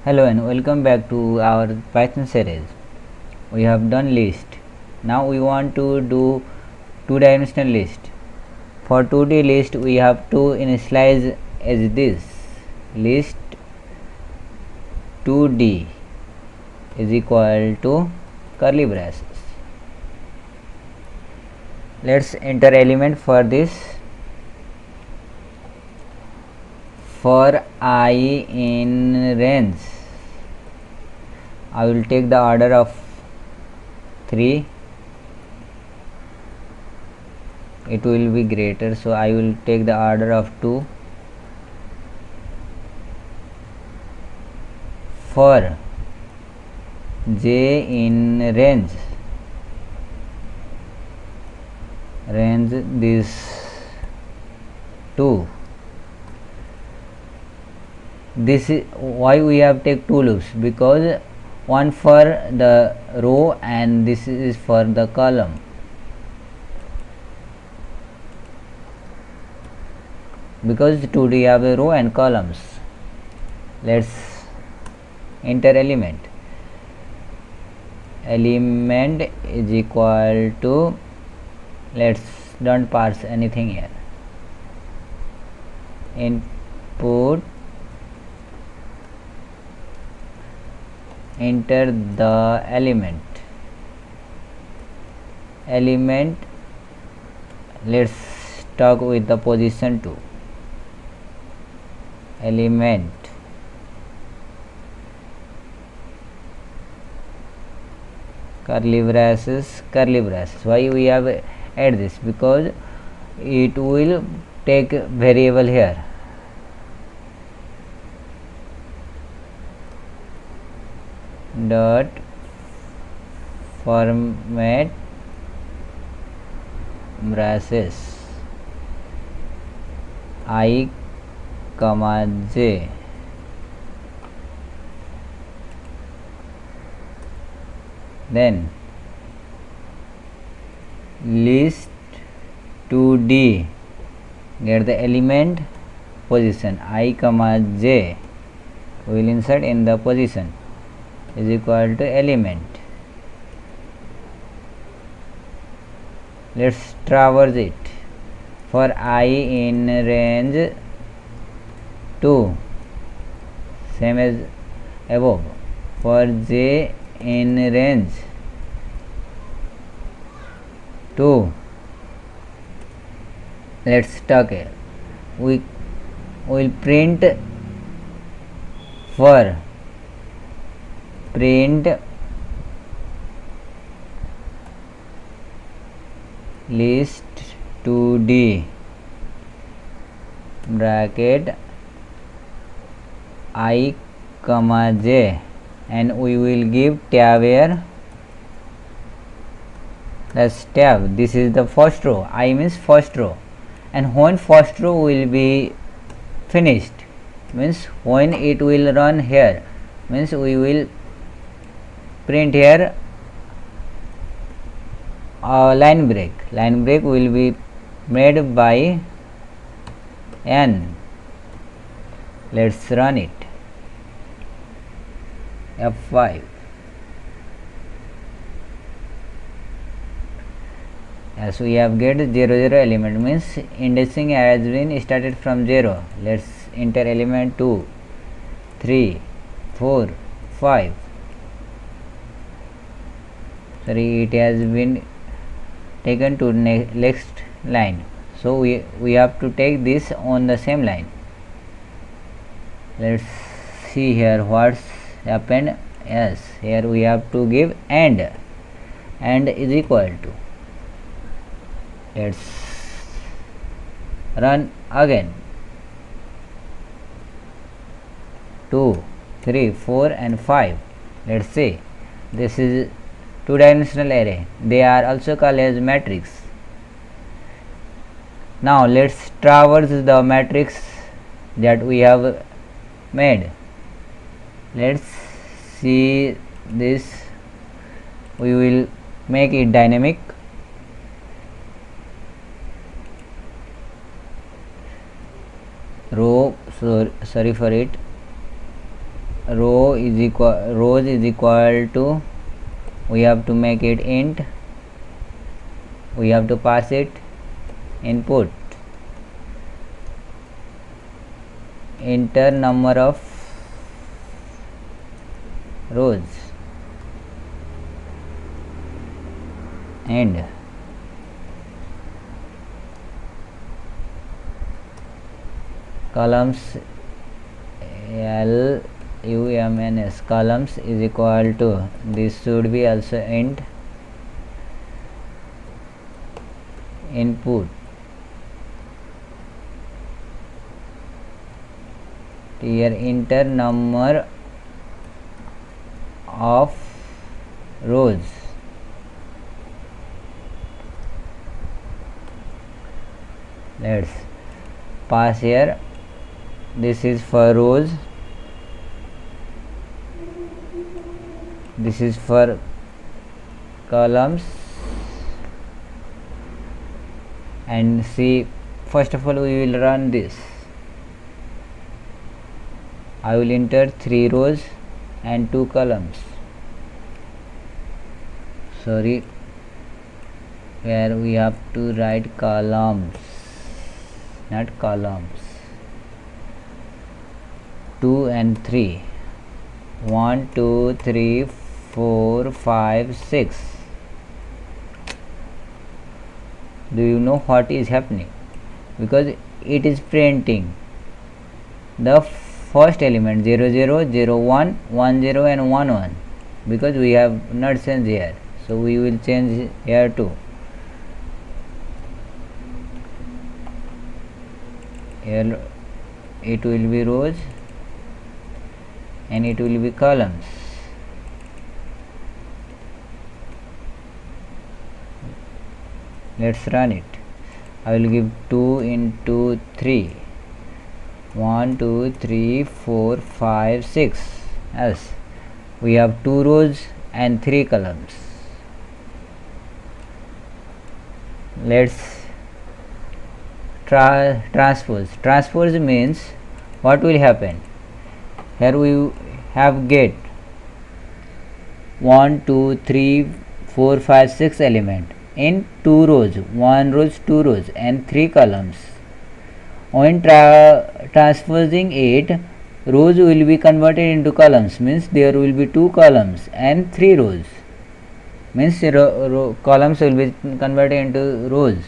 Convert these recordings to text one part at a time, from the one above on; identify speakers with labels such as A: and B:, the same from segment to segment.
A: Hello and welcome back to our Python series. We have done list. Now we want to do two-dimensional list. For 2D list we have to initialize as this list 2D is equal to curly braces. Let's enter element for this. For I in range I will take the order of 3. It will be greater, so I will take the order of 2. For j in range this 2. This is why we have take two loops, because one for the row and this is for the column. Because 2D have a row and columns. Let's enter element. Element is equal to, let's don't parse anything here. Input, enter the element. Let's talk with the position 2. Element curly braces. Why we have add this? Because it will take variable here. Dot format braces I comma j. Then list 2D, get the element position I comma j, we will insert in the position is equal to element. Let's traverse it. For I in range 2, same as above. For j in range 2, let's talk here. We will print for list 2D bracket I comma j, and we will give tab here. That's tab. This is the first row. I means first row, and when first row will be finished means when it will run here means we will print here line break will be made by n. Let's run it. F5. As we have get 0 element means indexing has been started from 0. Let's enter element 2, 3, 4, 5. Sorry, it has been taken to next line, so we have to take this on the same line. Let's see here what's happened. Yes, here we have to give and is equal to. Let's run again. 2, 3, 4 and 5. Let's see, this is two-dimensional array. They are also called as matrix. Now let's traverse the matrix that we have made. Let's see this. We will make it dynamic. Row, sorry for it. rows is equal to, we have to make it int, we have to pass it input, enter number of rows, and columns LUMNS, columns is equal to, this should be also int input, here enter number of rows, let's pass here, this is for rows, this is for columns, and see, first of all we will run this. I will enter 3 rows and 2 columns, sorry, where we have to write columns, not columns, 2 and 3, 1 2 3 4 5 6. Do you know what is happening? Because it is printing the first element 0 0 0 1 1 0 and 1 1, because we have not changed here, so we will change here too. Here it will be rows and it will be columns. Let's run it. I will give 2 into 3, 1 2 3 4 5 6. Yes, we have 2 rows and 3 columns. Let's transpose. Transpose means what will happen? Here we have get 1 2 3 4 5 6 element in 2 rows, 1 rows, 2 rows and 3 columns. When transposing it, rows will be converted into columns, means there will be 2 columns and 3 rows, means columns will be converted into rows.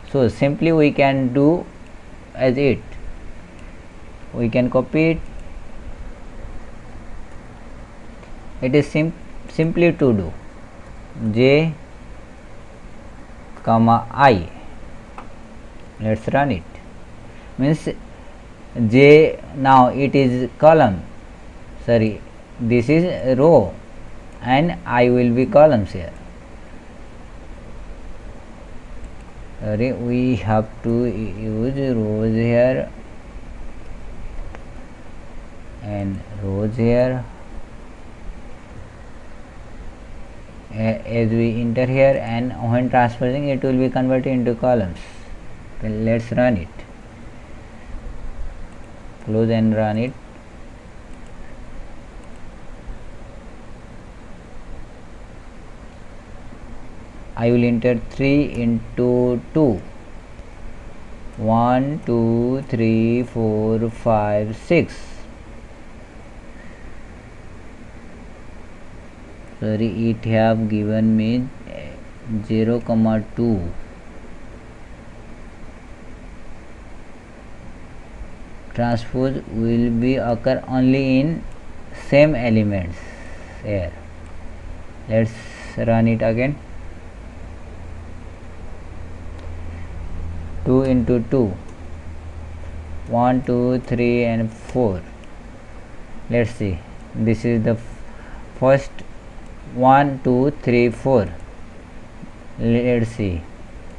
A: So simply we can do as it, we can copy it. It is simply to do j comma I. Let's run it. Means j, now it is column, sorry, this is row and I will be columns here. Sorry, we have to use rows here and rows here. As we enter here, and when transposing it will be converted into columns. Let's run it. Close and run it. I will enter 3 into 2, 1 2 3 4 5 6. Sorry, it have given me 0 comma 2. Transpose will be occur only in same elements here. Let's run it again. 2 into 2, 1 2 3 and 4. Let's see, this is the first 1 2 3 4. Let's see,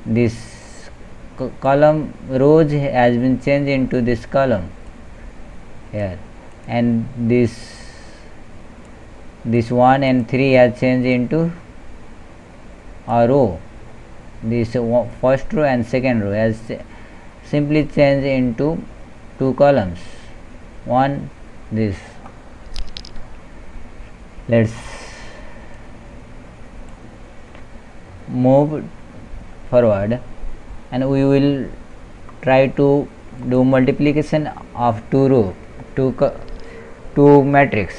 A: this column rows has been changed into this column here, and this 1 and 3 has changed into a row. This first row and second row has simply changed into 2 columns. One this Let's move forward and we will try to do multiplication of two matrix.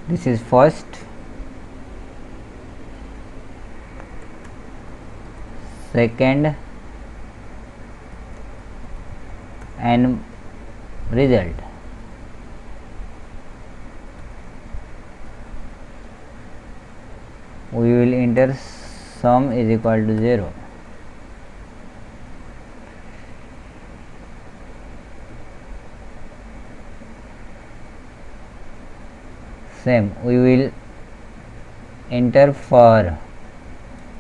A: This is first, second, and result. We will enter sum is equal to 0. Same we will enter for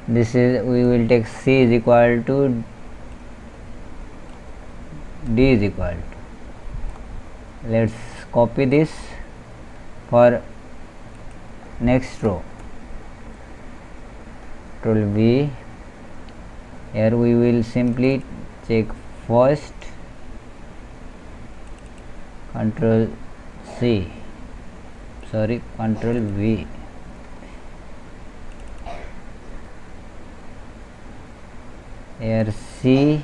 A: this is we will take C is equal to D is equal to. Let's copy this for next row. Control V. Here we will simply check first, Control C, sorry, Control V. Here C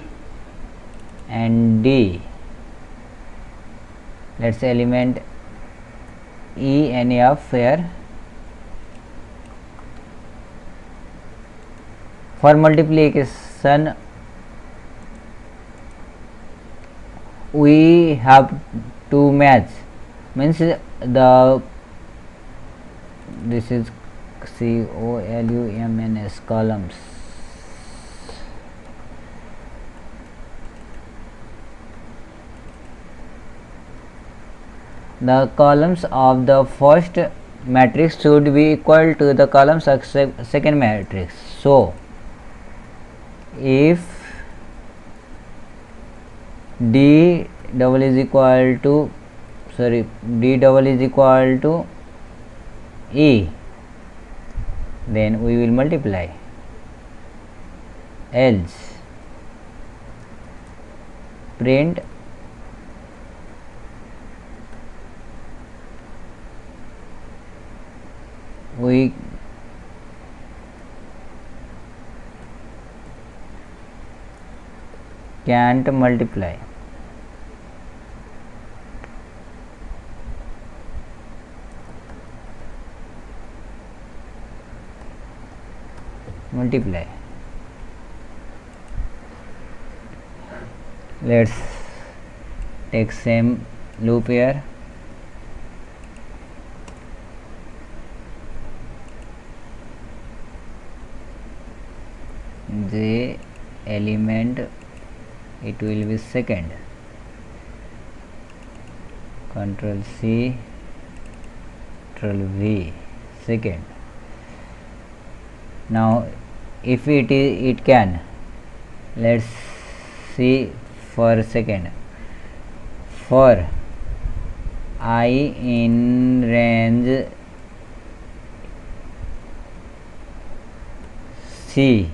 A: and D. Let's element E and F here. For multiplication we have to match, means the this is columns, columns. The columns of the first matrix should be equal to the columns of second matrix. So if D double is equal to E, then we will multiply, else print we can't multiply. Let's take same loop here. J element, it will be second, Control C, Control V, second. Now if it can, let's see for second. For I in range C,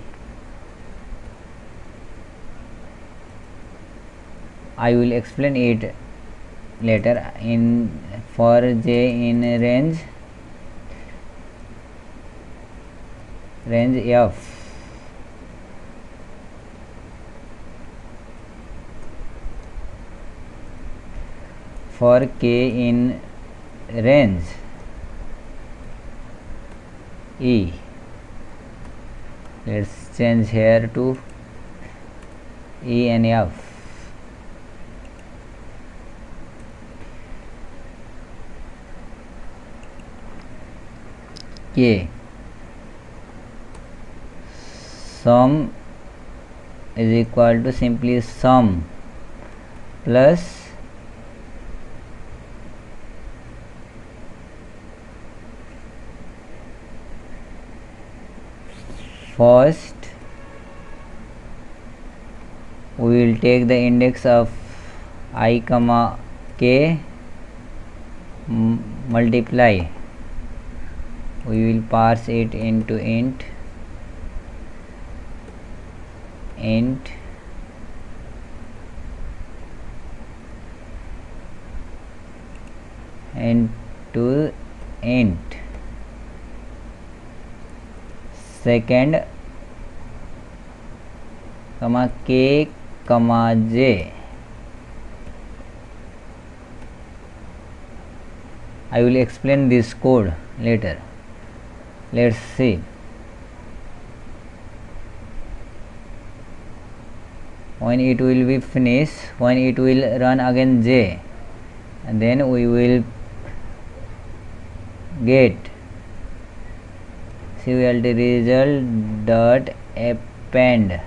A: I will explain it later. In for J in range F, for K in range E. Let's change here to E and F. K, sum is equal to simply sum plus first we will take the index of I comma k, multiply, we will parse it into int into int second comma k comma j. I will explain this code later. Let's see. When it will be finished, when it will run again j, and then we will get cult result dot append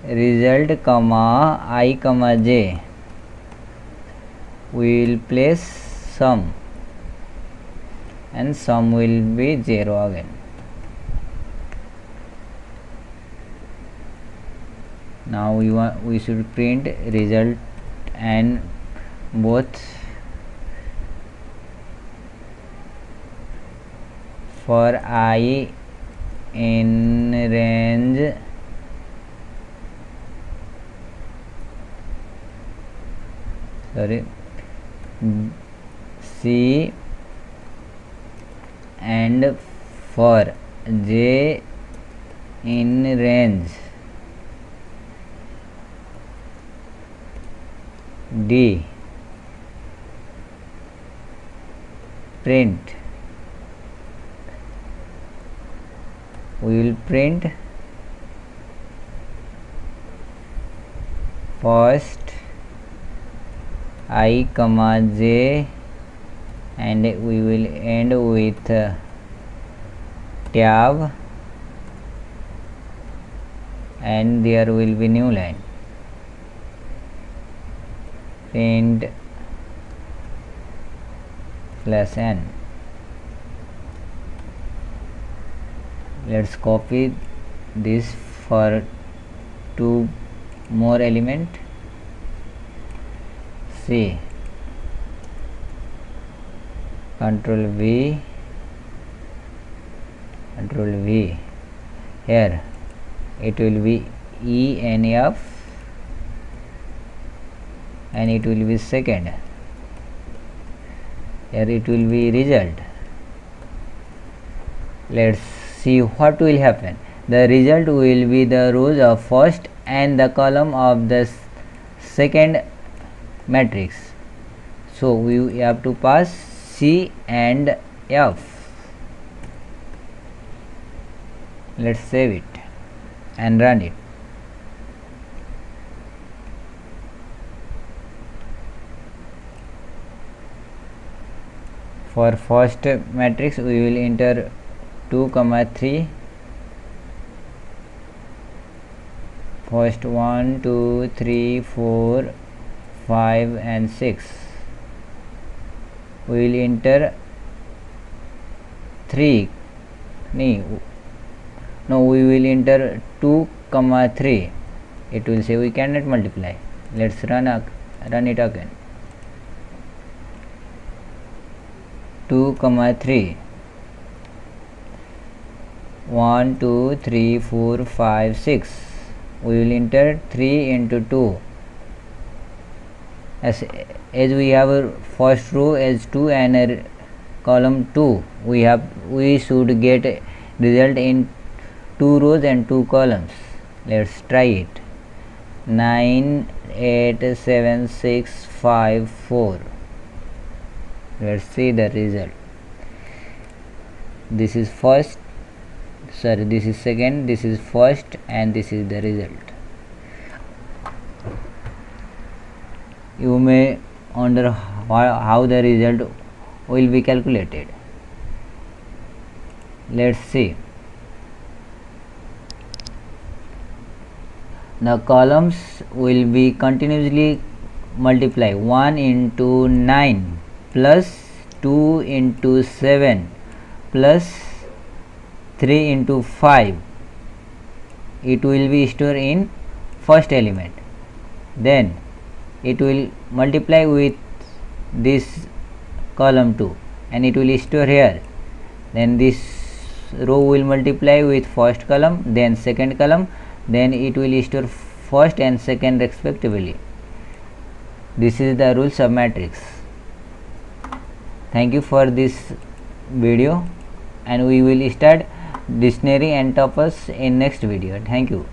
A: result comma I comma j. We will place sum and sum will be 0 again. Now we should print result and both for I in range C and for j in range D, print. We will print first I comma j and we will end with tab and there will be new line. Print /n. Let's copy this for two more element. C, Control V, here it will be ENF and it will be second, here it will be result. Let's see what will happen. The result will be the rows of first and the column of the second matrix. So we have to pass C and F. Let's save it and run it. For first matrix we will enter 2 comma 3, first 1 2 3 4 5 and 6. We will enter 3 no we will enter 2 comma 3. It will say we cannot multiply. Let's run it again. 2 comma 3, 1 2 3 4 5 6. We will enter 3 into 2. As we have a first row as 2 and a column 2, we should get a result in 2 rows and 2 columns. Let's try it. 9 8 7 6 5 4. Let's see the result. This is first, this is second, this is first, and this is the result. You may wonder how the result will be calculated. Let's see. The columns will be continuously multiply. 1 into 9 plus 2 into 7 plus 3 into 5. It will be stored in first element. Then it will multiply with this column 2 and it will store here. Then this row will multiply with first column, then second column, then it will store first and second respectively. This is the rules of matrix. Thank you for this video, and we will start dictionary and tuples in next video. Thank you.